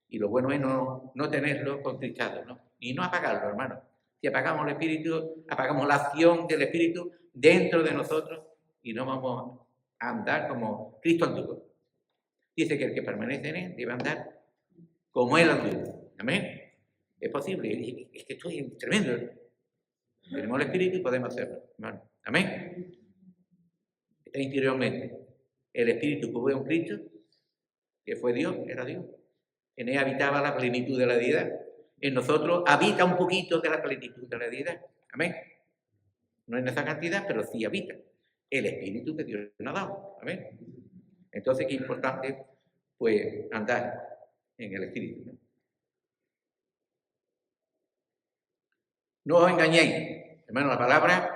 Y lo bueno es no tenerlo contristado, ¿no? Y no apagarlo, hermano. Si apagamos el Espíritu, apagamos la acción del Espíritu dentro de nosotros y no vamos a andar como Cristo anduvo. Dice que el que permanece en Él debe andar como Él anduvo. Amén. Es posible. Es que esto es tremendo. Tenemos el Espíritu y podemos hacerlo, hermano. Amén. Está interiormente. El Espíritu que fue un Cristo, que fue Dios, era Dios. En Él habitaba la plenitud de la deidad. En nosotros habita un poquito de la plenitud de la deidad. Amén. No en esa cantidad, pero sí habita el Espíritu que Dios nos ha dado. Amén. Entonces, qué importante, pues, andar en el Espíritu, ¿no? No os engañéis. Hermano, la palabra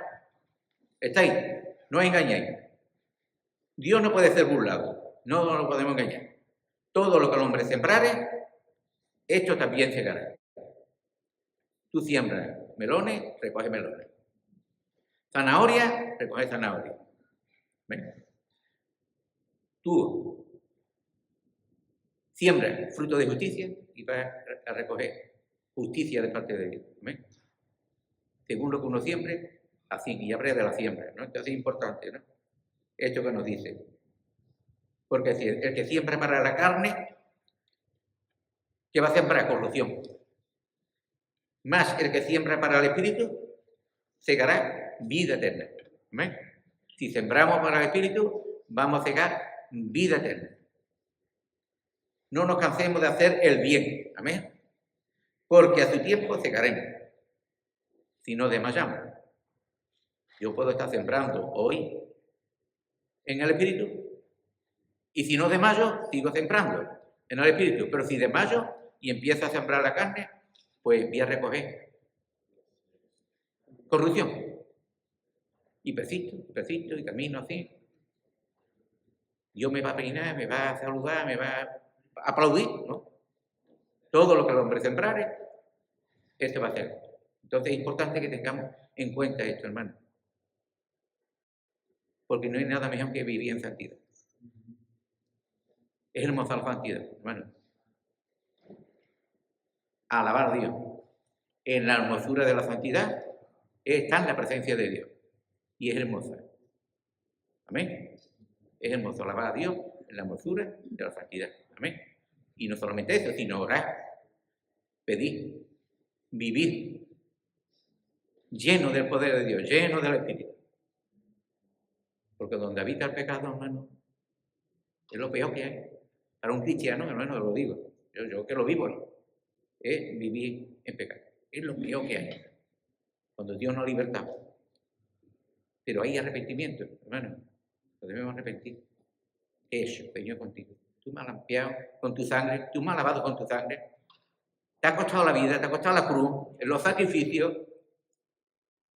está ahí. No os engañéis. Dios no puede ser burlado. No lo podemos engañar. Todo lo que el hombre sembrare, esto también segará. Tú siembras melones, recoges melones. Zanahoria, recoges zanahoria. ¿Ven? Tú siembras fruto de justicia y vas a recoger justicia de parte de Dios. ¿Ven? Según lo que uno siembre, así, y habrá de la siembra, ¿no? Entonces es importante, ¿no? Esto que nos dice. Porque si el que siembra para la carne, ¿qué va a sembrar? Corrupción. Más el que siembra para el Espíritu, segará vida eterna. ¿Amén? Si sembramos para el Espíritu, vamos a segar vida eterna. No nos cansemos de hacer el bien. Amén. Porque a su tiempo segaremos. Si no desmayamos. Yo puedo estar sembrando hoy en el Espíritu. Y si no desmayo, sigo sembrando en el Espíritu. Pero si desmayo y empiezo a sembrar la carne, pues voy a recoger corrupción. Y persisto y camino así. Dios me va a peinar, me va a saludar, me va a aplaudir, ¿no? Todo lo que el hombre sembrare, esto va a ser. Entonces es importante que tengamos en cuenta esto, hermano. Porque no hay nada mejor que vivir en santidad. Es hermosa la santidad, hermano. Alabar a Dios. En la hermosura de la santidad está en la presencia de Dios. Y es hermosa. Amén. Es hermoso alabar a Dios en la hermosura de la santidad. Amén. Y no solamente eso, sino orar, pedir, vivir, lleno del poder de Dios, lleno del Espíritu. Porque donde habita el pecado, hermano, es lo peor que hay. Para un cristiano, hermano, lo digo, yo que lo vivo, ¿no? Es vivir en pecado. Es lo peor que hay. Cuando Dios nos liberta. Pero hay arrepentimiento, hermano. Nos debemos arrepentir. Eso, Señor, contigo. Tú me has limpiado con tu sangre, tú me has lavado con tu sangre. Te ha costado la vida, te ha costado la cruz, en los sacrificios.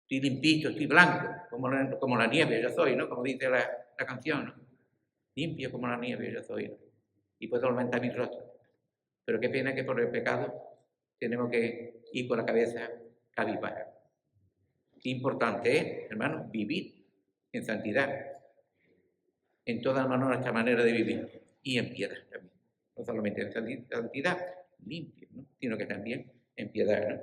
Estoy limpito, estoy blanco, como la nieve, yo soy, ¿no? Como dice la canción, ¿no? Limpio como la nieve, yo soy, ¿no? Y puedo aumentar mi rostro. Pero qué pena que por el pecado tenemos que ir con la cabeza cabizbaja. Qué importante es, hermano, vivir en santidad, en toda nuestra manera de vivir y en piedad también. No solamente en santidad limpio, ¿no? Sino que también en piedad, ¿no?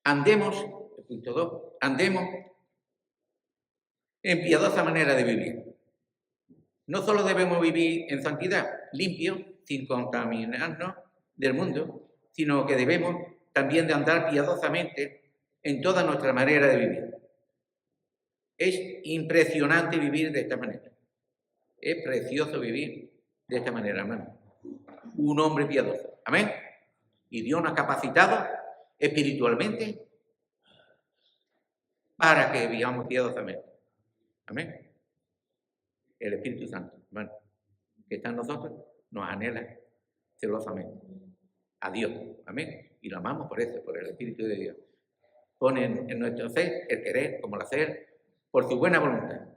Andemos, el punto 2, andemos en piadosa manera de vivir. No solo debemos vivir en santidad, limpio, sin contaminarnos del mundo, sino que debemos también de andar piadosamente en toda nuestra manera de vivir. Es impresionante vivir de esta manera. Es precioso vivir de esta manera, hermano. Un hombre piadoso. Amén. Y Dios nos ha capacitado espiritualmente para que vivamos piadosamente. Amén. El Espíritu Santo, hermano, que está en nosotros, nos anhela celosamente a Dios. Amén. Y lo amamos por eso, por el Espíritu de Dios. Pone en nuestro ser el querer como el hacer, por su buena voluntad,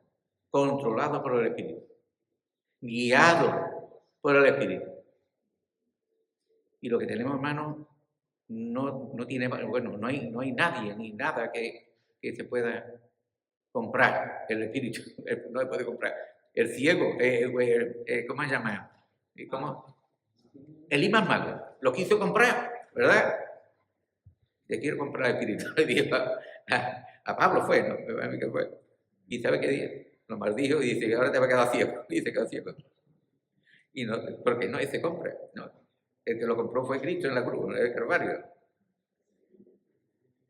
controlado por el Espíritu, guiado por el Espíritu. Y lo que tenemos, hermano, no tiene, bueno, no hay nadie ni nada que se pueda comprar. El Espíritu no se puede comprar. El ciego, ¿cómo se llama? ¿Cómo? El imán mago lo quiso comprar, ¿verdad? Te quiero comprar el Espíritu. Le dijo a Pablo, fue, ¿no? A mí que fue. ¿Y sabe qué día? Lo maldijo y dice, ahora te va a quedar ciego. Y se quedó ciego. Y no, porque no se compra, no. El que lo compró fue Cristo en la cruz, en el Calvario.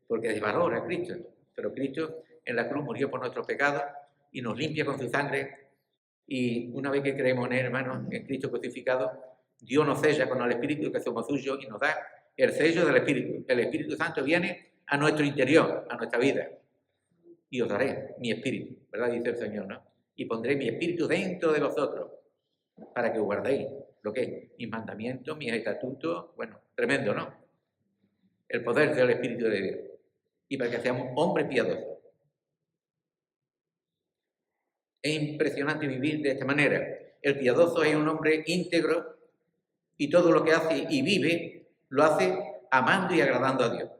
Porque desvalora a Cristo. Pero Cristo en la cruz murió por nuestros pecados y nos limpia con su sangre. Y una vez que creemos en él, hermanos, en Cristo crucificado, Dios nos sella con el Espíritu que somos suyos y nos da el sello del Espíritu. El Espíritu Santo viene a nuestro interior, a nuestra vida. Y os daré mi Espíritu, ¿verdad? Dice el Señor, ¿no? Y pondré mi Espíritu dentro de vosotros para que guardéis lo que es mis mandamientos, mis estatutos. Bueno, tremendo, ¿no? El poder del Espíritu de Dios. Y para que seamos hombres piadosos. Es impresionante vivir de esta manera. El piadoso es un hombre íntegro y todo lo que hace y vive lo hace amando y agradando a Dios.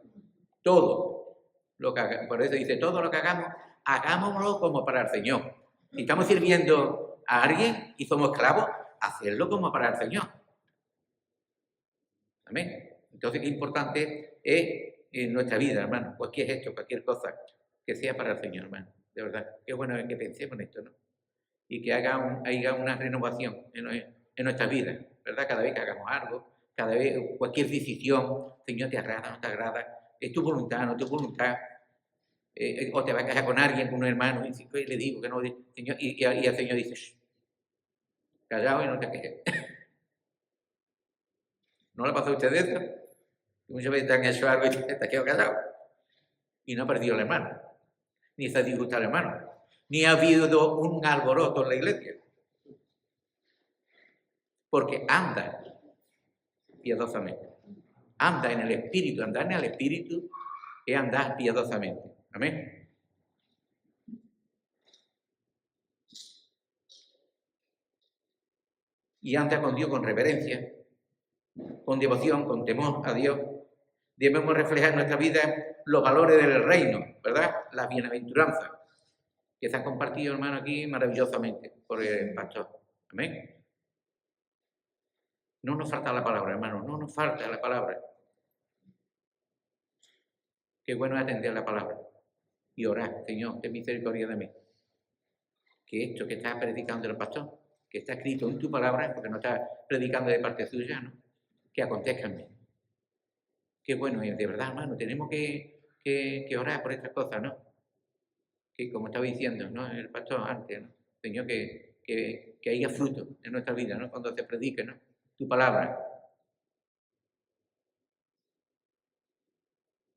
Todo lo que haga. Por eso dice, todo lo que hagamos, hagámoslo como para el Señor. Si estamos sirviendo a alguien y somos esclavos, hacerlo como para el Señor. Amén. Entonces, qué importante es en nuestra vida, hermano, cualquier gesto, cualquier cosa, que sea para el Señor, hermano. De verdad, qué bueno es que pensemos en esto, ¿no? Y que haya una renovación en nuestras vidas, ¿verdad? Cada vez que hagamos algo, cada vez, cualquier decisión, Señor, ¿te agrada, no te agrada? ¿Es tu voluntad, no tu voluntad? O te vas a casar con alguien, con un hermano, y le digo que no, Señor, y el Señor dice, shh, callado y no te quejes. ¿No le pasó a usted eso? Muchas veces te han hecho algo y te has quedado callado. Y no ha perdido el hermano, ni se ha disgustado el hermano, ni ha habido un alboroto en la iglesia. Porque anda piadosamente. Anda en el Espíritu. Andar en el Espíritu es andar piadosamente. Amén. Y anda con Dios con reverencia, con devoción, con temor a Dios. Debemos reflejar en nuestra vida los valores del reino, ¿verdad? La bienaventuranza, que se han compartido, hermano, aquí maravillosamente por el pastor. Amén. No nos falta la palabra, hermano, no nos falta la palabra. Qué bueno es atender la palabra y orar, Señor, ten misericordia de mí. que esto que está predicando el pastor, que está escrito en tu palabra, porque no está predicando de parte suya, ¿no? Que acontezca en mí. Qué bueno, de verdad, hermano, tenemos que orar por estas cosas, ¿no? Que como estaba diciendo, ¿no? El pastor antes, ¿no? Señor, que haya fruto en nuestra vida, ¿no? Cuando se predique, ¿no? Tu palabra.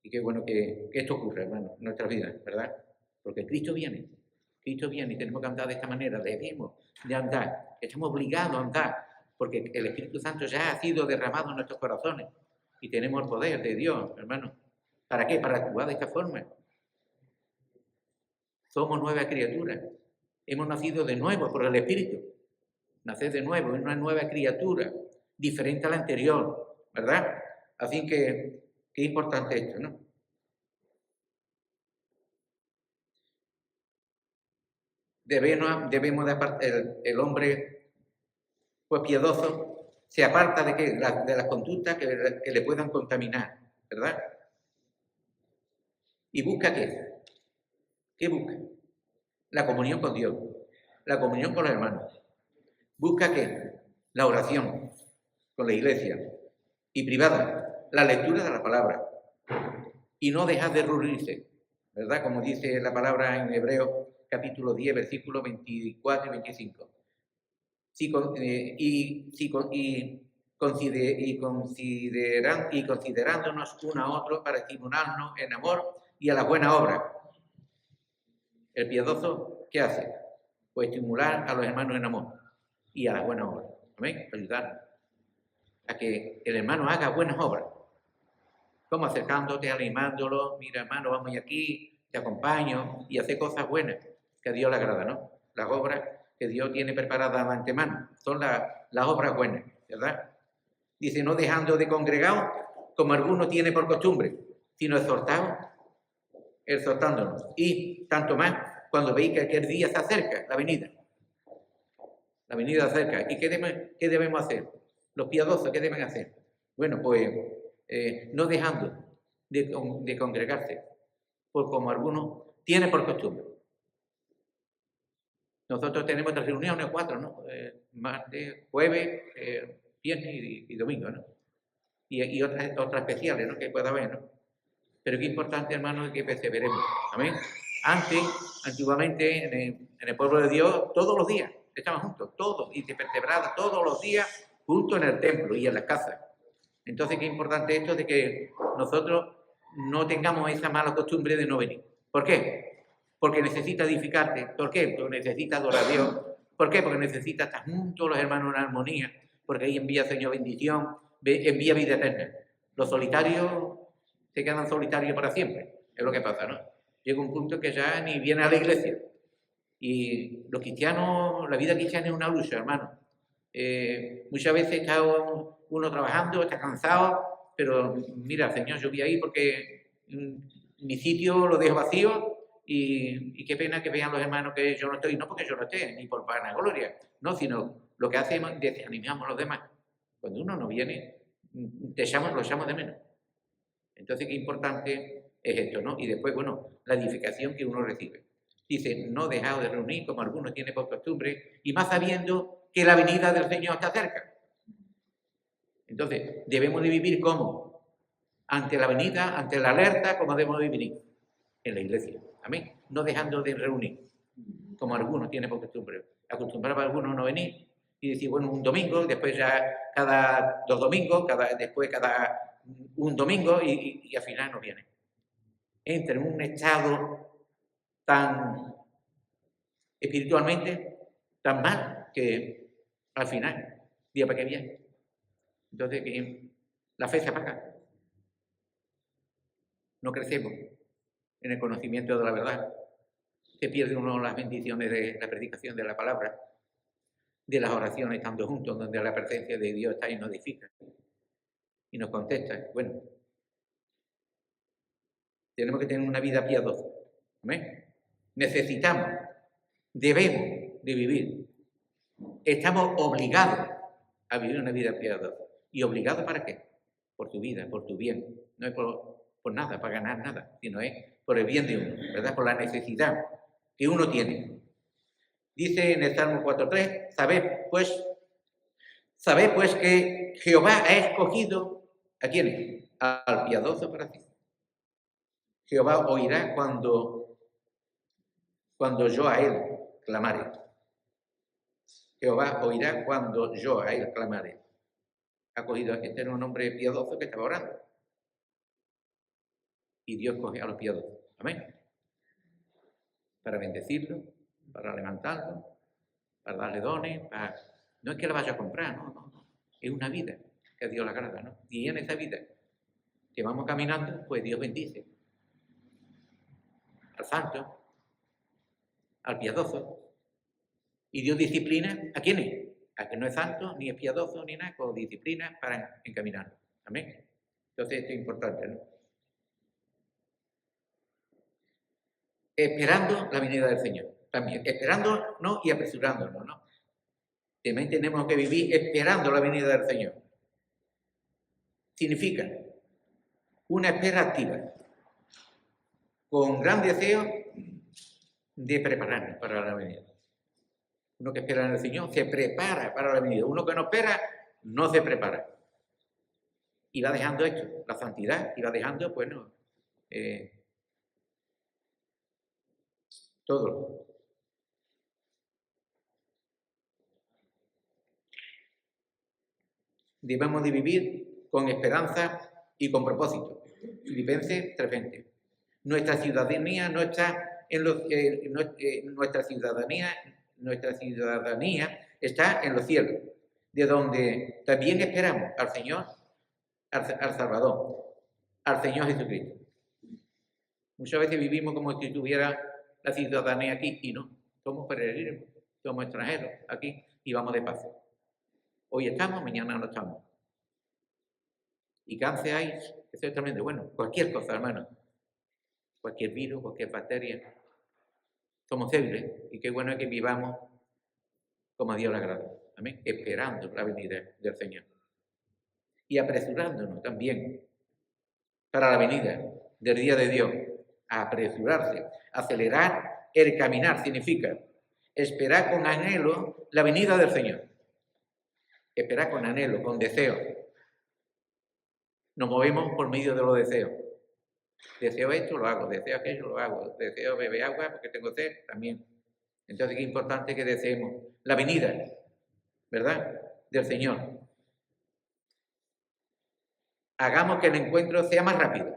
Y qué bueno que esto ocurra, hermano, en nuestra vida, ¿verdad? Porque Cristo viene y tenemos que andar de esta manera, debemos de andar, estamos obligados a andar, porque el Espíritu Santo ya ha sido derramado en nuestros corazones y tenemos el poder de Dios, hermano. ¿Para qué? Para actuar de esta forma. Somos nuevas criaturas, hemos nacido de nuevo por el Espíritu. Nacer de nuevo, es una nueva criatura, diferente a la anterior, ¿verdad? Así que, qué importante esto, ¿no? Debemos el hombre pues piadoso se aparta de las conductas que le puedan contaminar, ¿verdad? ¿Y busca qué? ¿Qué busca? La comunión con Dios, la comunión con los hermanos. ¿Busca qué? La oración con la iglesia y privada, la lectura de la palabra. Y no dejar de reunirse, ¿verdad? Como dice la palabra en Hebreos capítulo 10, versículos 24 y 25. Considerándonos uno a otro para estimularnos en amor y a la buena obra. El piadoso, ¿qué hace? Pues estimular a los hermanos en amor y a la buena obra. ¿Amén? Ayudar a que el hermano haga buenas obras. Como acercándote, animándolo, mira hermano, vamos aquí, te acompaño, y hacer cosas buenas que a Dios le agrada, ¿no? Las obras que Dios tiene preparadas de antemano son las obras buenas, ¿verdad? Dice, no dejando de congregados, como alguno tiene por costumbre, sino exhortándonos. Y tanto más cuando veis que aquel día se acerca, la venida. La venida se acerca. ¿Y qué debemos hacer? Los piadosos, ¿qué deben hacer? Bueno, pues no dejando de congregarse, pues como algunos tienen por costumbre. Nosotros tenemos 3 reuniones, 4, ¿no? Martes, jueves, viernes y domingo, ¿no? Y otras especiales, ¿no? Que pueda haber, ¿no? Pero qué importante, hermano, que perseveremos. Amén. Antiguamente, en el pueblo de Dios, todos los días estaban juntos, todos, y se perseveraban todos los días juntos en el templo y en las casas. Entonces, qué importante esto de que nosotros no tengamos esa mala costumbre de no venir. ¿Por qué? Porque necesita edificarte. ¿Por qué? Porque necesita adorar a Dios. ¿Por qué? Porque necesita estar juntos los hermanos en armonía. Porque ahí envía, Señor, bendición, envía vida eterna. Los solitarios se quedan solitarios para siempre. Es lo que pasa, ¿no? Llega un punto que ya ni viene a la iglesia. Y los cristianos, la vida cristiana es una lucha, hermano. Muchas veces está uno trabajando, está cansado, pero mira, Señor, yo voy ahí porque mi sitio lo dejo vacío y qué pena que vean los hermanos que yo no estoy, no porque yo no esté, ni por vanagloria, no, sino lo que hacemos es desanimamos a los demás. Cuando uno no viene, lo echamos de menos. Entonces, qué importante es esto, ¿no? Y después, bueno, la edificación que uno recibe. Dice, no dejaos de reunir como algunos tienen por costumbre, y más sabiendo que la venida del Señor está cerca. Entonces, debemos de vivir ¿cómo? Ante la venida, ante la alerta, como debemos de vivir en la iglesia. Amén. No dejando de reunir, como algunos tienen por costumbre. Acostumbraba a algunos a no venir y decir, bueno, un domingo, después ya cada 2 domingos, después cada un domingo y al final no viene. Entra en un estado tan espiritualmente tan mal que al final, día para que viene. Entonces, la fe se apaga. No crecemos en el conocimiento de la verdad. Se pierde uno las bendiciones de la predicación de la palabra, de las oraciones estando juntos, donde la presencia de Dios está y nos edifica y nos contesta. Bueno, tenemos que tener una vida piadosa. ¿Amén? Necesitamos, debemos de vivir. Estamos obligados a vivir una vida piadosa. ¿Y obligados para qué? Por tu vida, por tu bien. No es por nada, para ganar nada, sino es por el bien de uno, ¿verdad? Por la necesidad que uno tiene. Dice en el Salmo 4.3, sabed pues que Jehová ha escogido, ¿a quién? Al piadoso para sí. Jehová oirá cuando yo a él clamare. Jehová oirá cuando yo a él clamare. Ha cogido, este era un hombre piadoso que estaba orando. Y Dios coge a los piadosos. Amén. Para bendecirlo, para levantarlo, para darle dones, no es que la vaya a comprar, no. Es una vida que a Dios le agrada, ¿no? Y en esa vida que vamos caminando, pues Dios bendice al santo, al piadoso. Y Dios disciplina ¿a quiénes? A que no es santo, ni es piadoso, ni nada, con disciplina para encaminarlo. Amén. Entonces esto es importante, ¿no? Esperando la venida del Señor. También, esperándonos y apresurándonos, ¿no? También tenemos que vivir esperando la venida del Señor. Significa una espera activa, con gran deseo de prepararnos para la venida. Uno que espera en el Señor se prepara para la venida. Uno que no espera, no se prepara. Y va dejando esto, la santidad, y va dejando, bueno, todo. Debemos de vivir con esperanza y con propósito. Filipenses 3:20. Nuestra ciudadanía no está en nuestra ciudadanía está en los cielos, de donde también esperamos al Señor, al Salvador, al Señor Jesucristo. Muchas veces vivimos como si tuviera la ciudadanía aquí y no. Somos peregrinos, somos extranjeros aquí y vamos de paso. Hoy estamos, mañana no estamos. Y cáncer hay, eso es tremendo. Bueno, cualquier cosa, hermano. Cualquier virus, cualquier bacteria. Somos débiles y qué bueno es que vivamos como a Dios le agrada. Amén. Esperando la venida del Señor. Y apresurándonos también para la venida del día de Dios. A apresurarse, acelerar el caminar significa esperar con anhelo la venida del Señor. Esperar con anhelo, con deseo. Nos movemos por medio de los deseos. Deseo esto, lo hago. Deseo aquello, lo hago. Deseo beber agua porque tengo sed, también. Entonces, qué importante que deseemos la venida, ¿verdad?, del Señor. Hagamos que el encuentro sea más rápido,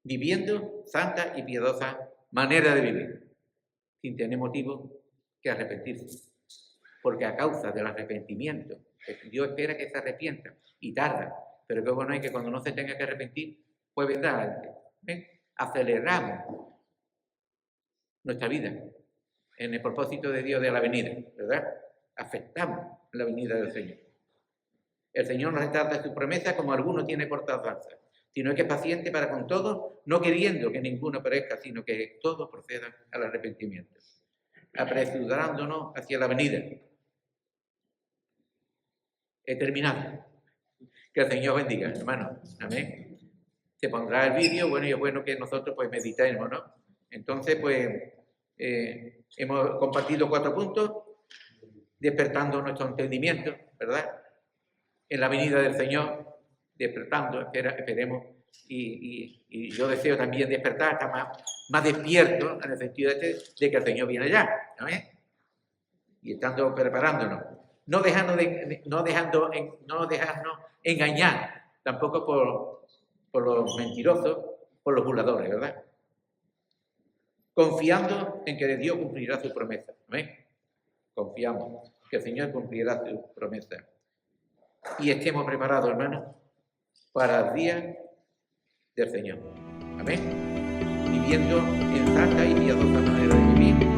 viviendo santa y piadosa manera de vivir, sin tener motivo que arrepentirse. Porque a causa del arrepentimiento, Dios espera que se arrepienta y tarda. Pero qué bueno es que cuando no se tenga que arrepentir, pues vendrá antes. Aceleramos nuestra vida en el propósito de Dios de la venida, ¿verdad? Afectamos la venida del Señor. El Señor nos retrata su promesa como alguno tiene por tardanza, sino que es paciente para con todos, no queriendo que ninguno perezca, sino que todos procedan al arrepentimiento, apresurándonos hacia la venida. He terminado. Que el Señor bendiga, hermano. Amén. Se pondrá el vídeo, bueno, y es bueno que nosotros pues meditemos, ¿no? Entonces, pues, hemos compartido 4 puntos, despertando nuestro entendimiento, ¿verdad?, en la venida del Señor, despertando, esperemos, y yo deseo también despertar, estar más despierto, en el sentido de que el Señor viene ya, ¿amén? Y estando preparándonos, no dejarnos engañar, tampoco por los mentirosos, por los burladores, ¿verdad? Confiando en que Dios cumplirá su promesa. ¿Amén? Confiamos que el Señor cumplirá su promesa. Y estemos preparados, hermanos, para el día del Señor. Amén. Viviendo en santa y piadosa manera de vivir.